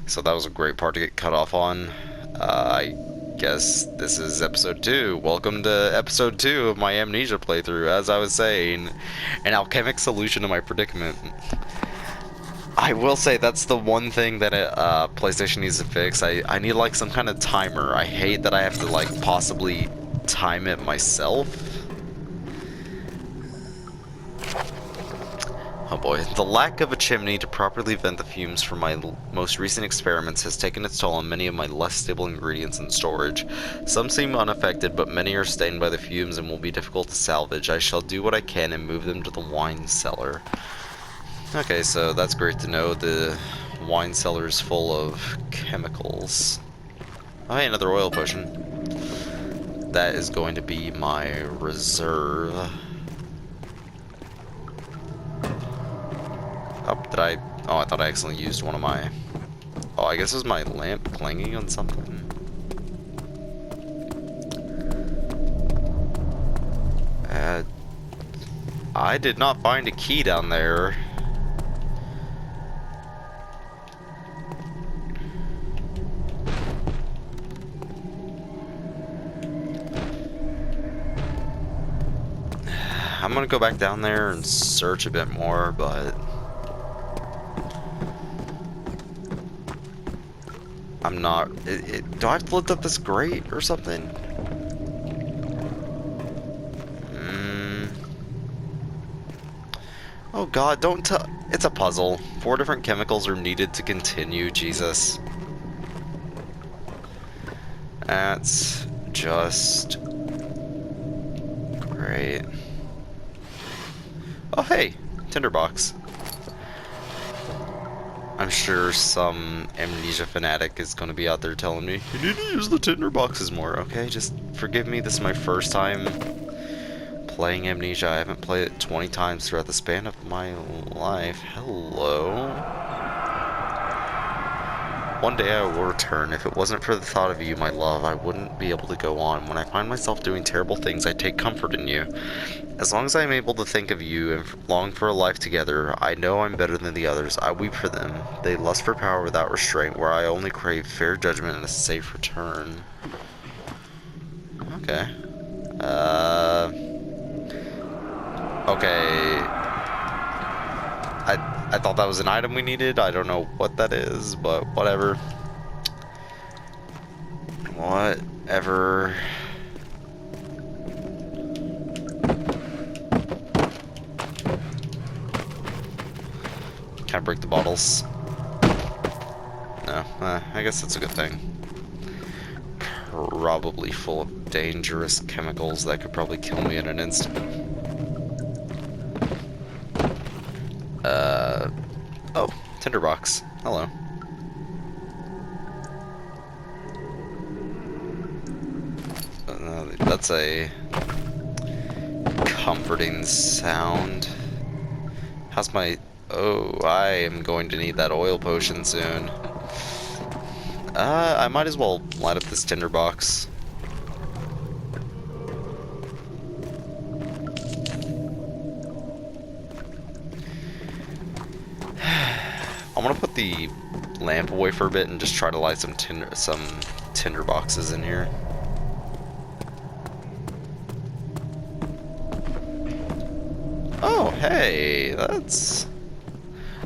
So that was a great part to get cut off on. I guess this is episode 2. Welcome to episode 2 of my Amnesia playthrough. As I was saying, an alchemic solution to my predicament. I will say that's the one thing that PlayStation needs to fix. I need like some kind of timer. I hate that I have to like possibly time it myself. Oh boy, the lack of a chimney to properly vent the fumes from my most recent experiments has taken its toll on many of my less stable ingredients in storage. Some seem unaffected, but many are stained by the fumes and will be difficult to salvage. I shall do what I can and move them to the wine cellar. Okay, so that's great to know. The wine cellar is full of chemicals. Oh hey, another oil potion. That is going to be my reserve. Oh, did I? Oh, I thought I accidentally used one of my... Oh, I guess it was my lamp clanging on something. I did not find a key down there. I'm gonna go back down there and search a bit more, but... I'm not... do I have to lift up this grate or something? Oh god, don't tell... It's a puzzle. 4 different chemicals are needed to continue, Jesus. That's just... great. Oh hey, tinderbox. I'm sure some Amnesia fanatic is going to be out there telling me, you need to use the tinderboxes more. Okay, just forgive me, this is my first time playing Amnesia. I haven't played it 20 times throughout the span of my life. Hello. One day I will return. If it wasn't for the thought of you, my love, I wouldn't be able to go on. When I find myself doing terrible things, I take comfort in you. As long as I am able to think of you and long for a life together, I know I'm better than the others. I weep for them. They lust for power without restraint, where I only crave fair judgment and a safe return. Okay. Okay. I thought that was an item we needed. I don't know what that is, but whatever. Whatever. Can I break the bottles? No. I guess that's a good thing. Probably full of dangerous chemicals that could probably kill me in an instant. Oh, tinderbox. Hello. That's a comforting sound. How's my... Oh, I am going to need that oil potion soon. I might as well light up this tinderbox. I'm gonna put the lamp away for a bit and just try to light some tinder boxes in here. Oh, hey, that's...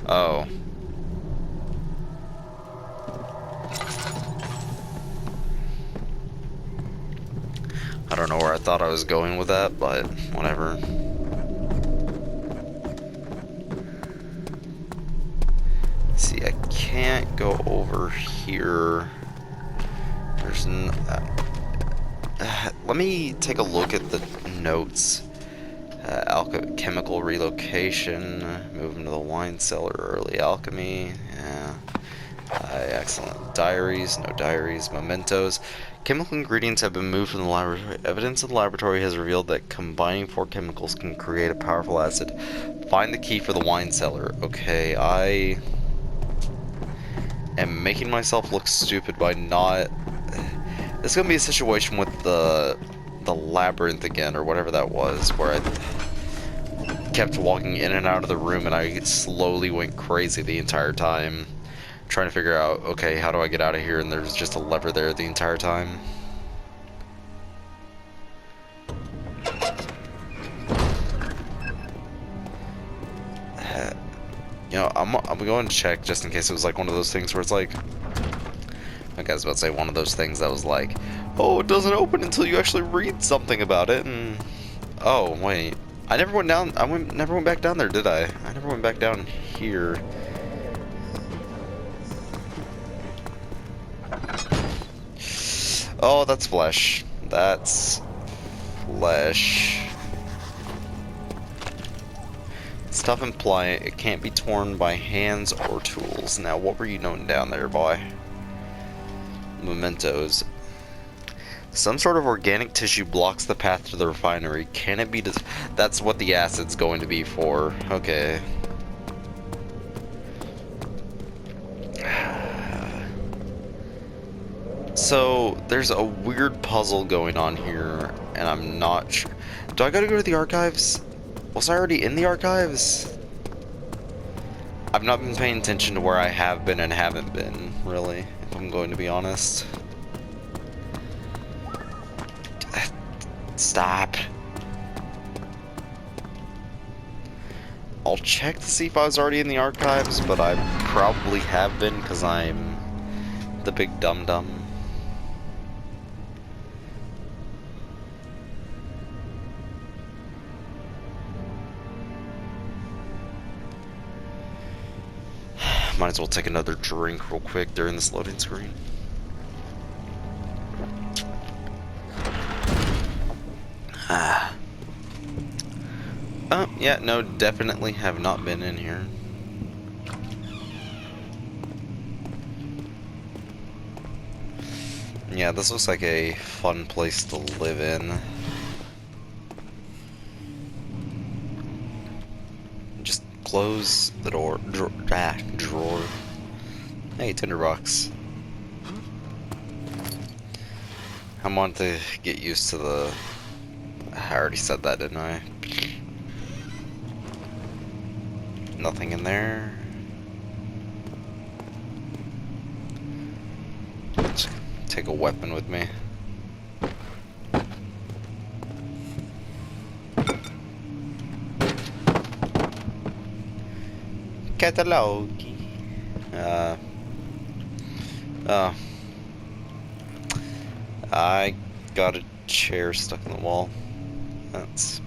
Oh. I don't know where I thought I was going with that, but whatever. See, I can't go over here. There's let me take a look at the notes. Chemical relocation, move into the wine cellar, early alchemy, yeah. Excellent. Diaries, no diaries, mementos. Chemical ingredients have been moved from the laboratory. Evidence in the laboratory has revealed that combining 4 chemicals can create a powerful acid. Find the key for the wine cellar. Okay, I am making myself look stupid by not... It's gonna be a situation with the labyrinth again, or whatever that was, where I kept walking in and out of the room and I slowly went crazy the entire time. trying to figure out, okay, how do I get out of here? And there's just a lever there the entire time. You know, I'm going to check just in case it was like one of those things where it's like, I was about to say one of those things that was like, oh, it doesn't open until you actually read something about it. And oh wait, I never went down. Never went back down there, did I? I never went back down here. Oh, that's flesh. That's flesh. Stuff imply it can't be torn by hands or tools. Now, what were you noting down there, boy? Mementos. Some sort of organic tissue blocks the path to the refinery. Can it be? That's what the acid's going to be for. Okay. So, there's a weird puzzle going on here, and I'm not sure. Do I gotta go to the archives? Was I already in the archives? I've not been paying attention to where I have been and haven't been, really, if I'm going to be honest. Stop. I'll check to see if I was already in the archives, but I probably have been because I'm the big dum-dum. Might as well take another drink real quick during this loading screen. Oh, yeah, no, definitely have not been in here. Yeah, this looks like a fun place to live in. Just close the door. Drawer. Hey, tinderbox. I want to get used to the... I already said that, didn't I? Nothing in there. Let's take a weapon with me. Catalog. Oh. I got a chair stuck in the wall. That's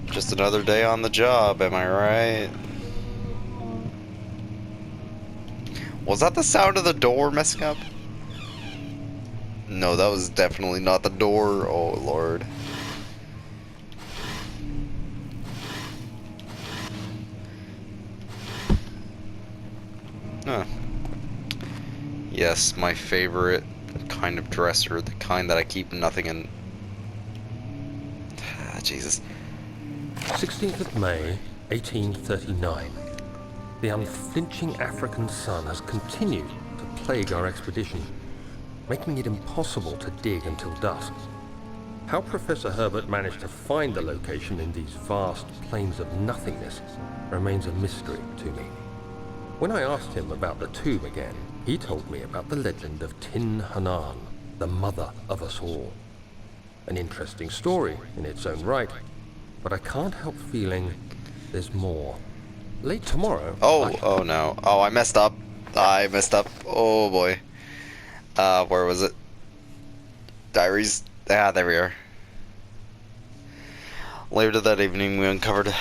just another day on the job, am I right? Was that the sound of the door messing up? No, that was definitely not the door. Oh, Lord. Huh. Yes, my favorite kind of dresser, the kind that I keep nothing in. Ah, Jesus. 16th of May, 1839. The unflinching African sun has continued to plague our expedition, making it impossible to dig until dusk. How Professor Herbert managed to find the location in these vast plains of nothingness remains a mystery to me. When I asked him about the tomb again, he told me about the legend of Tin Hanan, the mother of us all. An interesting story in its own right, but I can't help feeling there's more. Late tomorrow... Oh no. Oh, I messed up. I messed up. Oh boy. Where was it? Diaries. Ah, there we are. Later that evening, we uncovered...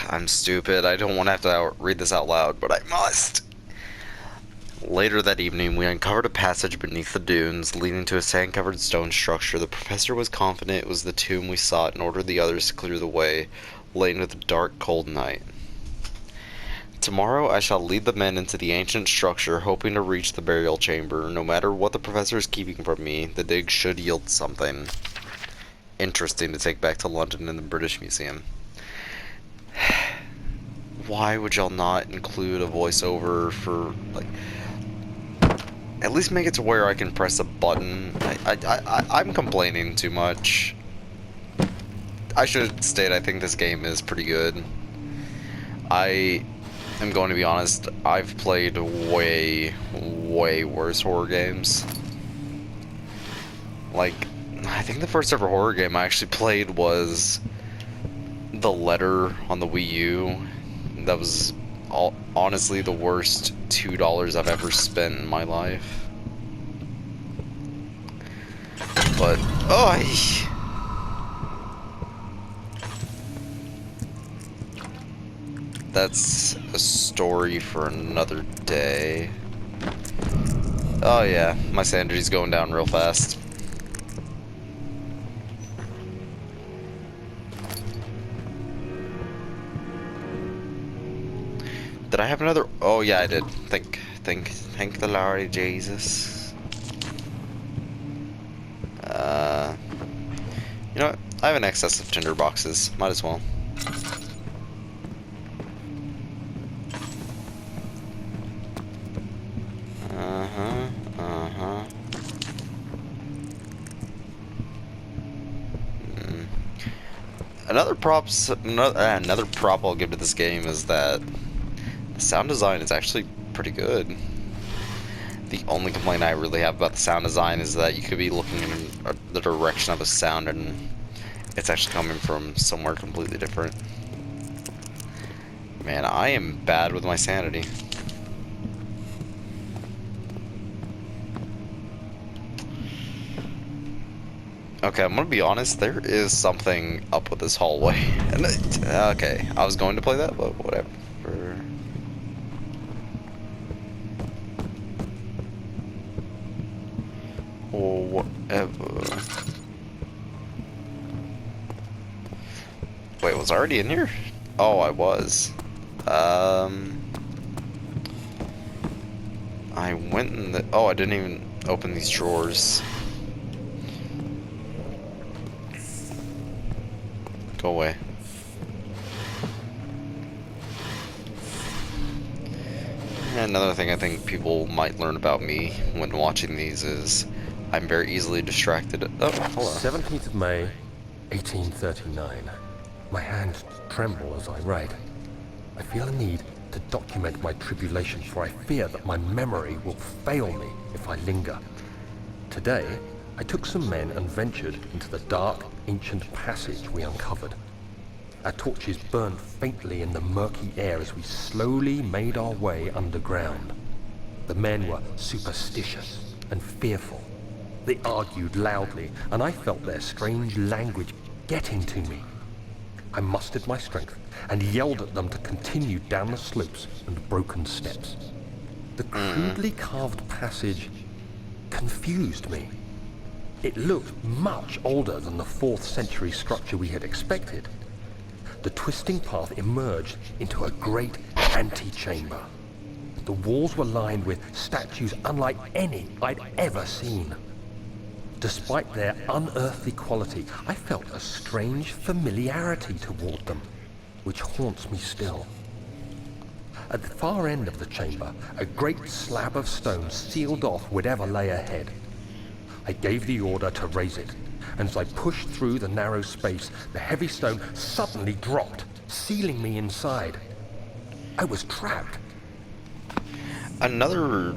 I'm stupid. I don't want to have to read this out loud, but I must. Later that evening, we uncovered a passage beneath the dunes, leading to a sand-covered stone structure. The professor was confident it was the tomb we sought and ordered the others to clear the way, late into the dark, cold night. Tomorrow, I shall lead the men into the ancient structure, hoping to reach the burial chamber. No matter what the professor is keeping from me, the dig should yield something interesting to take back to London and the British Museum. Why would y'all not include a voiceover for, like... At least make it to where I can press a button. I'm complaining too much. I should state I think this game is pretty good. I am going to be honest, I've played way, way worse horror games. Like, I think the first ever horror game I actually played was The Letter on the Wii U. That was honestly the worst $2 I've ever spent in my life. But, oh, that's a story for another day. Oh yeah, my sanity's going down real fast. Did I have another? Oh yeah, I did. Thank the Lord Jesus. You know what? I have an excess of tinder boxes. Might as well. Another prop I'll give to this game is that the sound design is actually pretty good. The only complaint I really have about the sound design is that you could be looking in the direction of a sound and it's actually coming from somewhere completely different. Man, I am bad with my sanity. Okay, I'm gonna be honest, there is something up with this hallway. Okay, I was going to play that, but whatever. Or whatever. Wait, was I already in here? Oh, I was. I went in the... Oh, I didn't even open these drawers. Go away. And another thing I think people might learn about me when watching these is I'm very easily distracted. Oh, hello. 17th of May, 1839. My hands tremble as I write. I feel a need to document my tribulations, for I fear that my memory will fail me if I linger. Today, I took some men and ventured into the dark, ancient passage we uncovered. Our torches burned faintly in the murky air as we slowly made our way underground. The men were superstitious and fearful. They argued loudly, and I felt their strange language getting to me. I mustered my strength and yelled at them to continue down the slopes and broken steps. The crudely carved passage confused me. It looked much older than the 4th century structure we had expected. The twisting path emerged into a great antechamber. The walls were lined with statues unlike any I'd ever seen. Despite their unearthly quality, I felt a strange familiarity toward them, which haunts me still. At the far end of the chamber, a great slab of stone sealed off whatever lay ahead. I gave the order to raise it, and as I pushed through the narrow space, the heavy stone suddenly dropped, sealing me inside. I was trapped. Another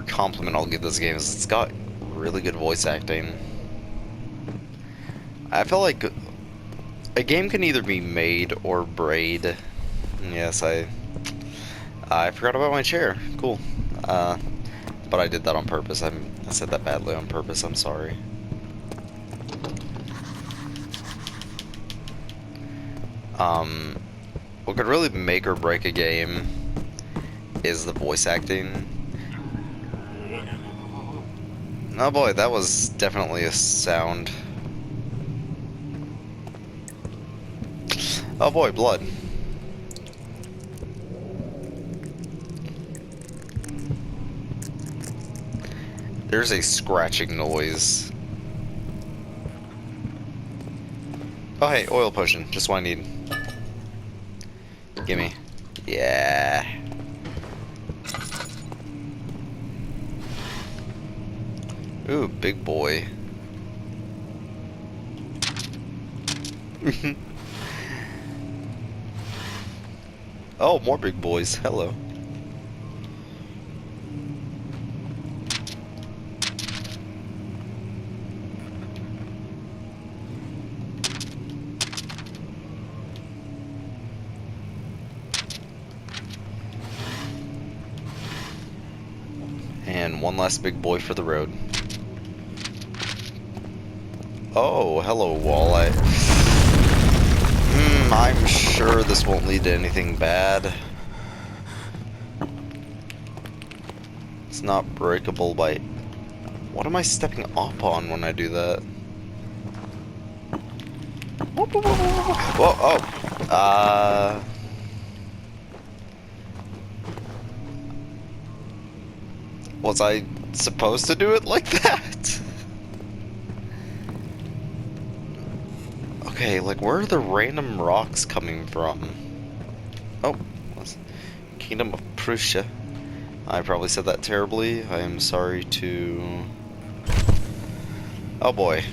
compliment I'll give this game is it's got really good voice acting. I feel like a game can either be made or braid. Yes, I forgot about my chair. Cool. But I did that on purpose. I said that badly on purpose. I'm sorry. What could really make or break a game is the voice acting. Oh boy, that was definitely a sound. Oh boy, blood. There's a scratching noise. Oh hey, oil potion, just what I need. Gimme. Yeah. Ooh, big boy. Oh, more big boys. Hello. And one last big boy for the road. Oh, hello, walleye. I'm sure this won't lead to anything bad. It's not breakable by... What am I stepping up on when I do that? Whoa, oh. Was I supposed to do it like that? Okay, like, where are the random rocks coming from? Oh, Kingdom of Prussia. I probably said that terribly. I am sorry to... Oh boy.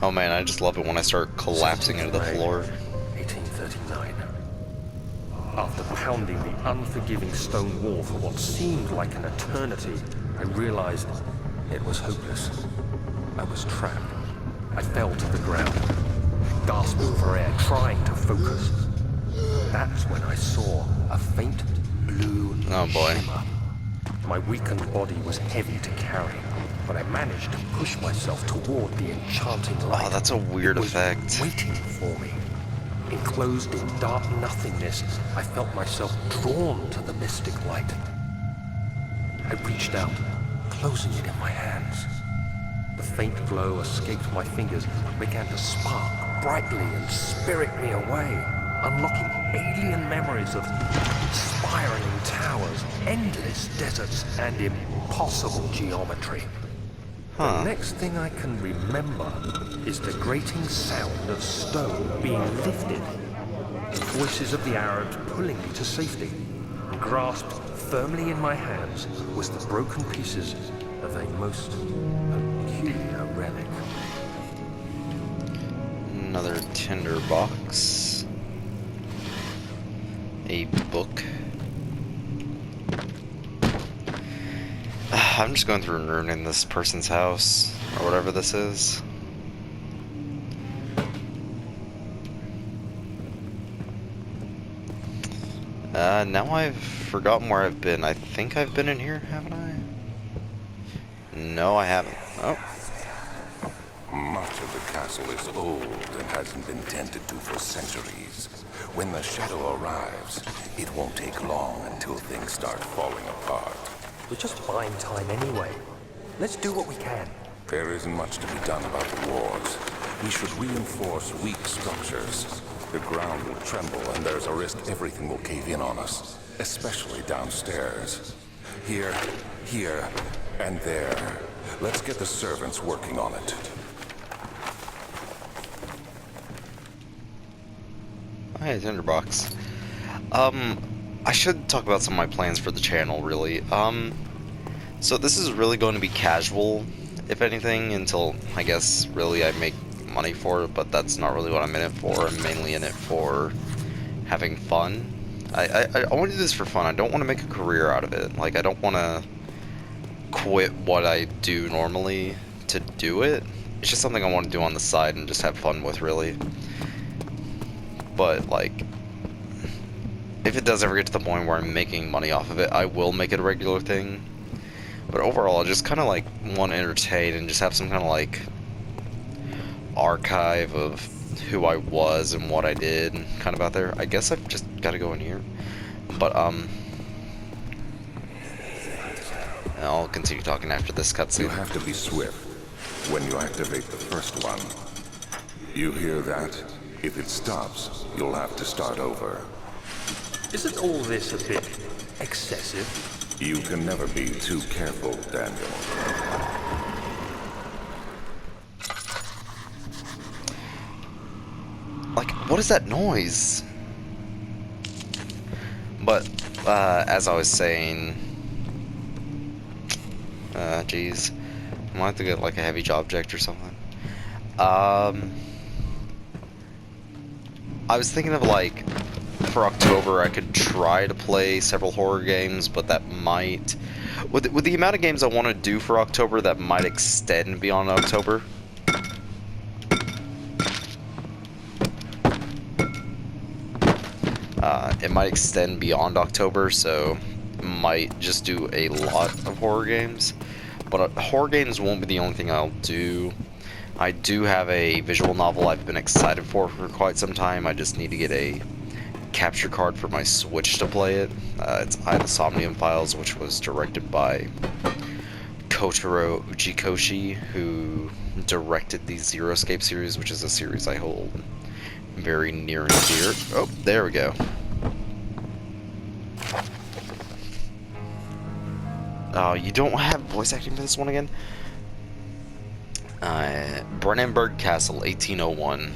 Oh man, I just love it when I start collapsing into the floor. 1839. After pounding the unforgiving stone wall for what seemed like an eternity, I realized it was hopeless. I was trapped. I fell to the ground, gasping for air, trying to focus. That's when I saw a faint blue shimmer. My weakened body was heavy to carry, but I managed to push myself toward the enchanting light. Oh, that's a weird effect. Waiting for me. Enclosed in dark nothingness, I felt myself drawn to the mystic light. I reached out, closing it in my hands. The faint glow escaped my fingers and began to spark brightly and spirit me away, unlocking alien memories of spiraling towers, endless deserts, and impossible geometry. The next thing I can remember is the grating sound of stone being lifted, the voices of the Arabs pulling me to safety, and grasped firmly in my hands was the broken pieces of a most peculiar relic. Another tinder box. A book. I'm just going through and ruining this person's house, or whatever this is. Now I've forgotten where I've been. I think I've been in here, haven't I? No, I haven't. Oh. Much of the castle is old and hasn't been tended to for centuries. When the shadow arrives, it won't take long until things start falling apart. We're just buying time anyway. Let's do what we can. There isn't much to be done about the wars. We should reinforce weak structures. The ground will tremble and there's a risk everything will cave in on us, especially downstairs. Here, and there. Let's get the servants working on it. Hey, tinderbox. I should talk about some of my plans for the channel, really. So this is really going to be casual, if anything, until, I guess, really I make money for it, but that's not really what I'm in it for. I'm mainly in it for having fun. I want to do this for fun. I don't want to make a career out of it. Like, I don't want to quit what I do normally to do it. It's just something I want to do on the side and just have fun with, really. But, like, if it does ever get to the point where I'm making money off of it, I will make it a regular thing. But overall, I just kind of, like, want to entertain and just have some kind of, like, archive of who I was and what I did kind of out there. I guess I've just got to go in here. But, I'll continue talking after this cutscene. You have to be swift when you activate the first one. You hear that? If it stops, you'll have to start over. Isn't all this a bit excessive? You can never be too careful, Daniel. Like, what is that noise? But, as I was saying... Jeez. I might have to get, like, a heavy object or something. I was thinking of like, for October I could try to play several horror games, but that might, with the amount of games I want to do for October, that might extend beyond October. It might extend beyond October, so might just do a lot of horror games. But horror games won't be the only thing I'll do. I do have a visual novel I've been excited for quite some time. I just need to get a capture card for my Switch to play it. It's I the Somnium Files, which was directed by Kotaro Ujikoshi, who directed the Zero Escape series, which is a series I hold very near and dear. Oh, there we go. Oh, you don't have voice acting for this one again? Brennenburg Castle, 1801.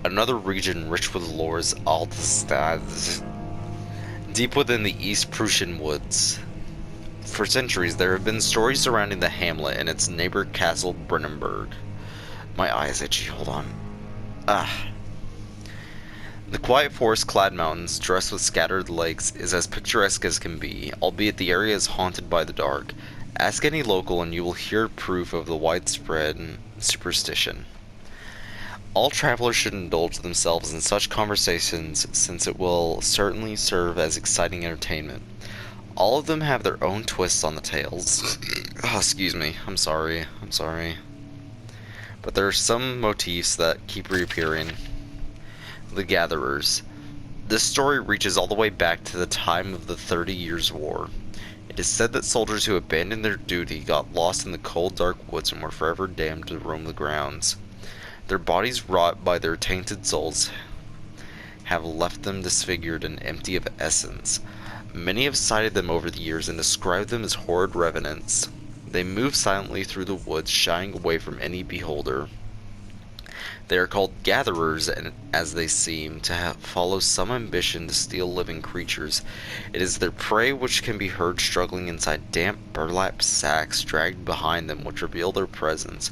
Another region rich with lore's Altstadt, deep within the East Prussian woods. For centuries, there have been stories surrounding the hamlet and its neighbor castle, Brennenburg. My eyes itchy, hold on. The quiet forest-clad mountains, dressed with scattered lakes, is as picturesque as can be, albeit the area is haunted by the dark. Ask any local and you will hear proof of the widespread superstition. All travelers should indulge themselves in such conversations, since it will certainly serve as exciting entertainment. All of them have their own twists on the tales. Oh, excuse me, I'm sorry. But there are some motifs that keep reappearing. The Gatherers. This story reaches all the way back to the time of the 30 Years' War. It is said that soldiers who abandoned their duty got lost in the cold, dark woods and were forever damned to roam the grounds. Their bodies, rot by their tainted souls, have left them disfigured and empty of essence. Many have cited them over the years and described them as horrid revenants. They move silently through the woods, shying away from any beholder. They are called gatherers, and as they seem to follow some ambition to steal living creatures. It is their prey which can be heard struggling inside damp burlap sacks dragged behind them, which reveal their presence.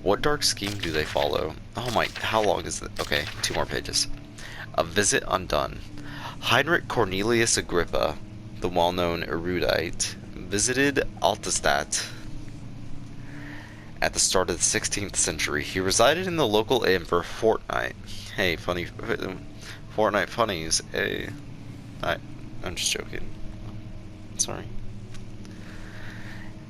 What dark scheme do they follow? Oh my, how long is it? Okay, 2 more pages. A Visit Undone. Heinrich Cornelius Agrippa, the well-known erudite, visited Altenstadt at the start of the 16th century. He resided in the local inn for a fortnight. Hey, fortnight funnies. Hey, I'm just joking. Sorry.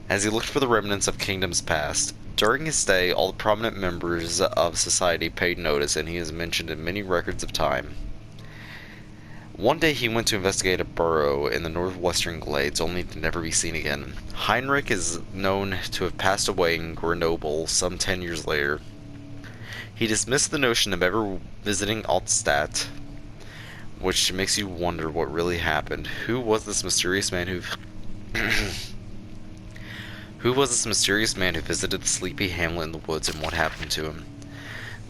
As he looked for the remnants of kingdoms past. During his stay, all the prominent members of society paid notice, and he is mentioned in many records of time. One day he went to investigate a burrow in the northwestern glades, only to never be seen again. Heinrich is known to have passed away in Grenoble some 10 years later. He dismissed the notion of ever visiting Altstadt, which makes you wonder what really happened. Who was this mysterious man who visited the sleepy hamlet in the woods, and what happened to him?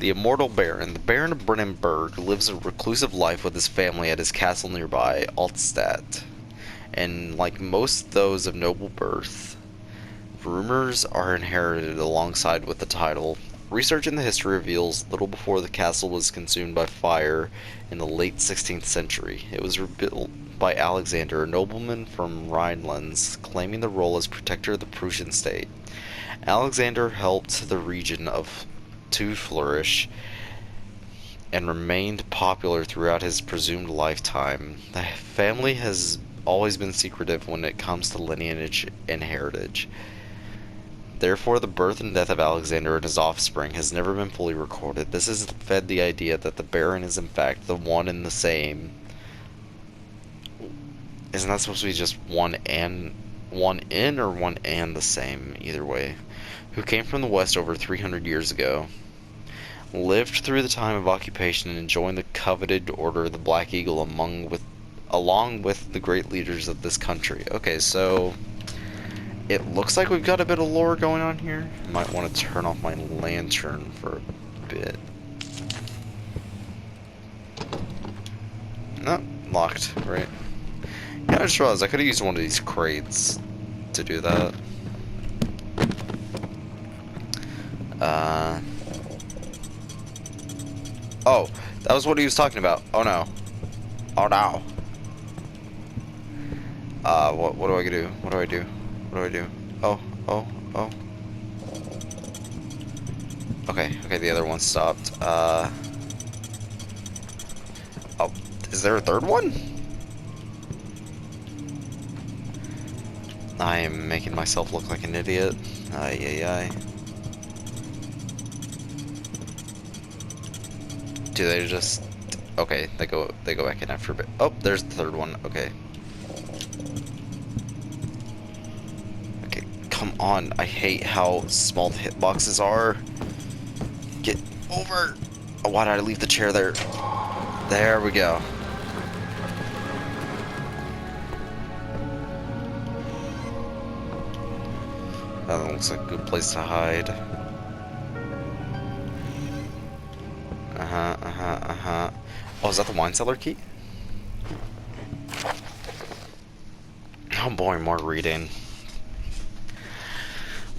The immortal Baron. The Baron of Brennenburg lives a reclusive life with his family at his castle nearby, Altstadt. And like most those of noble birth, rumors are inherited alongside with the title. Research in the history reveals little before the castle was consumed by fire in the late 16th century. It was rebuilt by Alexander, a nobleman from Rhinelands, claiming the role as protector of the Prussian state. Alexander helped the region to flourish and remained popular throughout his presumed lifetime. The family has always been secretive when it comes to lineage and heritage. Therefore, the birth and death of Alexander and his offspring has never been fully recorded. This has fed the idea that the Baron is in fact the one and the same. Isn't that supposed to be just one in or one and the same? Either way. Who came from the west over 300 years ago. Lived through the time of occupation and joined the coveted Order of the Black Eagle along with the great leaders of this country. Okay, so it looks like we've got a bit of lore going on here. Might want to turn off my lantern for a bit. No, locked, right? Yeah, I just realized I could have used one of these crates to do that. Oh, That was what he was talking about. Oh no. Oh no. What do I do? What do I do? What do I do? Oh, oh, oh. Okay, okay, the other one stopped. Oh, is there a third one? I am making myself look like an idiot. Ay, ay, ay. Do they just... Okay, they go back in after a bit. Oh, there's the third one. Okay. Okay, come on. I hate how small the hitboxes are. Get over. Oh, why did I leave the chair there? There we go. That looks like a good place to hide. Oh, is that the wine cellar key? Oh boy, more reading.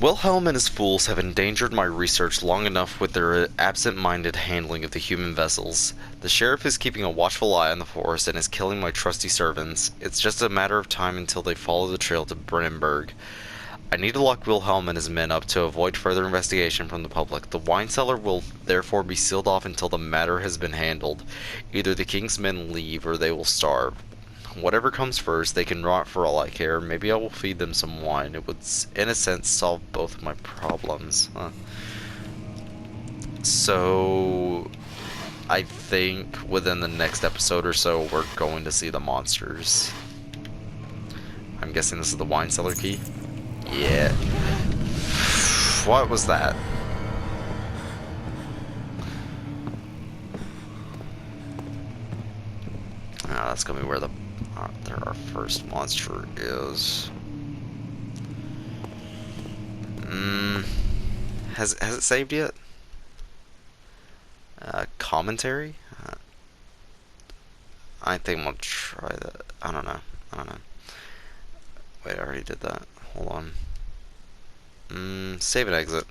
Wilhelm and his fools have endangered my research long enough with their absent-minded handling of the human vessels. The sheriff is keeping a watchful eye on the forest and is killing my trusty servants. It's just a matter of time until they follow the trail to Brennenburg. I need to lock Wilhelm and his men up to avoid further investigation from the public. The wine cellar will therefore be sealed off until the matter has been handled. Either the king's men leave or they will starve. Whatever comes first, they can rot for all I care. Maybe I will feed them some wine. It would, in a sense, solve both of my problems. Huh. So, I think within the next episode or so, we're going to see the monsters. I'm guessing this is the wine cellar key? Yeah. What was that? Ah, that's gonna be where our first monster is. Has it saved yet? Commentary? I think we'll try that. I don't know. Wait, I already did that. Hold on. Save and exit.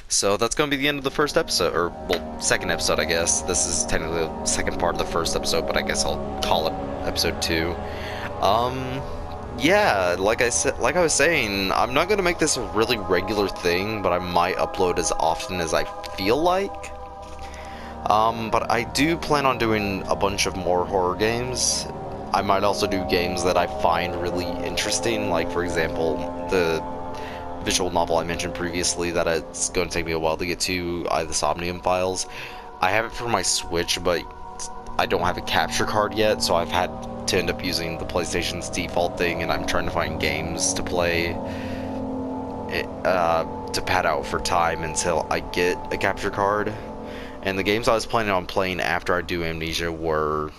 So that's going to be the end of the first episode, or, well, second episode, I guess. This is technically the second part of the first episode, but I guess I'll call it episode 2. Yeah, like I was saying, I'm not going to make this a really regular thing, but I might upload as often as I feel like. But I do plan on doing a bunch of more horror games. I might also do games that I find really interesting, like, for example, the visual novel I mentioned previously that it's going to take me a while to get to, the Somnium Files. I have it for my Switch, but I don't have a capture card yet, so I've had to end up using the PlayStation's default thing, and I'm trying to find games to play to pad out for time until I get a capture card. And the games I was planning on playing after I do Amnesia were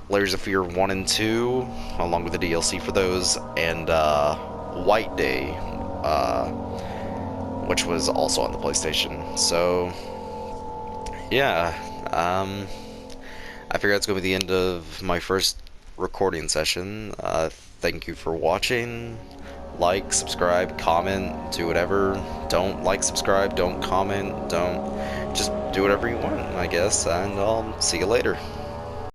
Layers of Fear 1 and 2, along with the DLC for those, and White Day, which was also on the PlayStation. So, yeah, I figure that's going to be the end of my first recording session. Thank you for watching. Like, subscribe, comment, do whatever. Don't like, subscribe, don't comment, don't... Just do whatever you want, I guess, and I'll see you later.